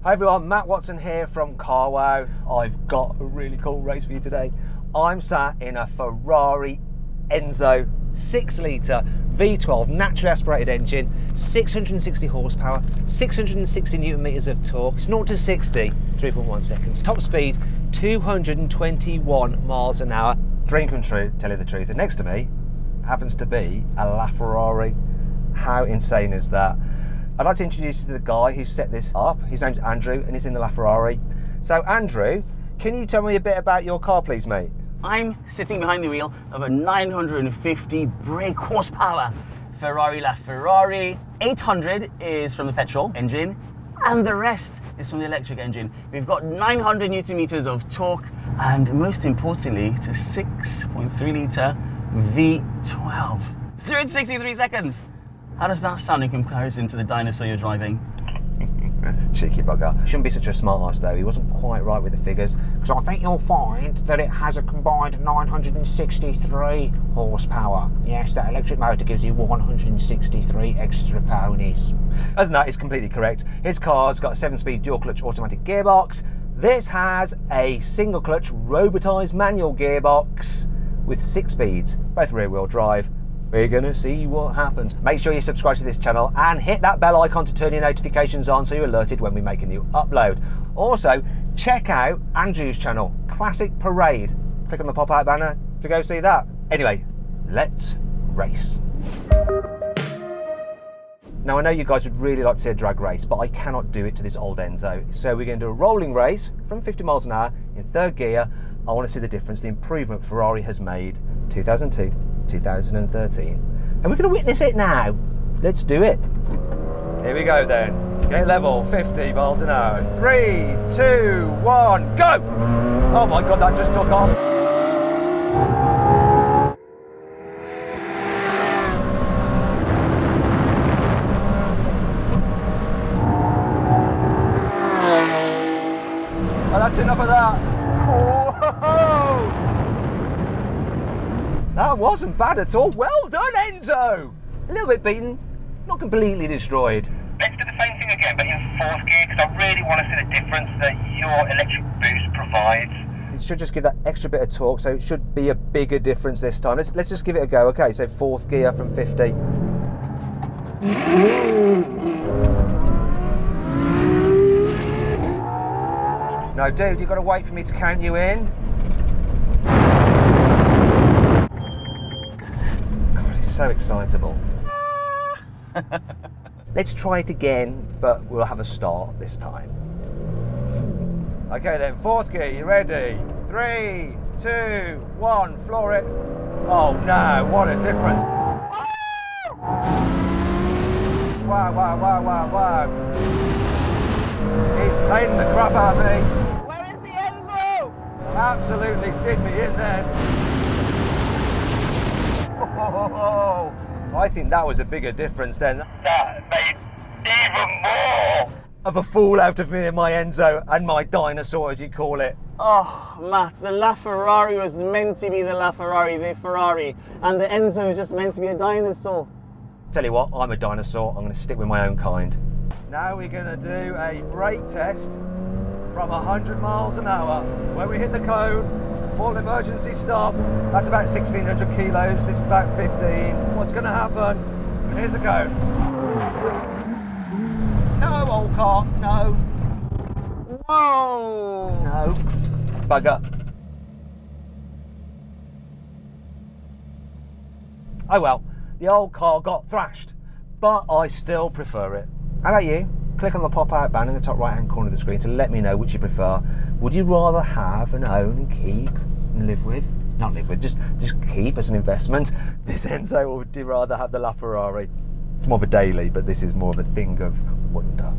Hi everyone, Matt Watson here from carwow. I've got a really cool race for you today. I'm sat in a Ferrari Enzo 6-litre V12 naturally aspirated engine, 660 horsepower, 660 newton meters of torque. It's 0 to 60, 3.1 seconds. Top speed, 221 miles an hour. Dream come true, tell you the truth. And next to me happens to be a LaFerrari. How insane is that? I'd like to introduce you to the guy who set this up. His name's Andrew and he's in the LaFerrari. So Andrew, can you tell me a bit about your car please, mate? I'm sitting behind the wheel of a 950 brake horsepower Ferrari LaFerrari. 800 is from the petrol engine and the rest is from the electric engine. We've got 900 newton meters of torque and most importantly, it's a 6.3 litre V12. 0 to 63 seconds. How does that sound in comparison to the dinosaur you're driving? Cheeky bugger. Shouldn't be such a smart ass though. He wasn't quite right with the figures. Because I think you'll find that it has a combined 963 horsepower. Yes, that electric motor gives you 163 extra ponies. Other than that, it's completely correct. His car's got a 7-speed dual clutch automatic gearbox. This has a single clutch robotised manual gearbox with 6 speeds, both rear wheel drive. We're gonna see what happens. Make sure you subscribe to this channel and hit that bell icon to turn your notifications on so you're alerted when we make a new upload. Also, check out Andrew's channel, Classic Parade. Click on the pop-out banner to go see that. Anyway, let's race. Now I know you guys would really like to see a drag race, but I cannot do it to this old Enzo. So we're gonna do a rolling race from 50 miles an hour in 3rd gear. I want to see the difference, the improvement Ferrari has made 2002, 2013. And we're going to witness it now. Let's do it. Here we go then. Get level, 50 miles an hour. 3, 2, 1, go! Oh my God, that just took off. Oh, that's enough of that. Whoa! That wasn't bad at all. Well done, Enzo! A little bit beaten, not completely destroyed. Let's do the same thing again, but in 4th gear, because I really want to see the difference that your electric boost provides. It should just give that extra bit of torque, so it should be a bigger difference this time. Let's just give it a go. Okay, so 4th gear from 50. No, dude, you've got to wait for me to count you in. God, it's so excitable. Let's try it again, but we'll have a start this time. Okay then, 4th gear, you ready? 3, 2, 1, floor it. Oh no, what a difference. Wow, wow, wow, wow, wow. He's cleaning the crap out of me. Where is the Enzo? Absolutely did me in then. Oh, I think that was a bigger difference then. That made even more. Of a fall out of me and my Enzo and my dinosaur, as you call it. Oh, Matt, the LaFerrari was meant to be the LaFerrari, the Ferrari, and the Enzo was just meant to be a dinosaur. Tell you what, I'm a dinosaur. I'm going to stick with my own kind. Now we're going to do a brake test from 100 miles an hour. When we hit the cone, full emergency stop. That's about 1,600 kilos. This is about 15. What's going to happen? And here's the cone. No, old car, no. Whoa! No. Bugger. Oh well, the old car got thrashed, but I still prefer it. How about you? Click on the pop-out banner in the top right-hand corner of the screen to let me know which you prefer. Would you rather have and own and keep and live with? Not live with, just keep as an investment. This Enzo, or would you rather have the LaFerrari? It's more of a daily, but this is more of a thing of wonder.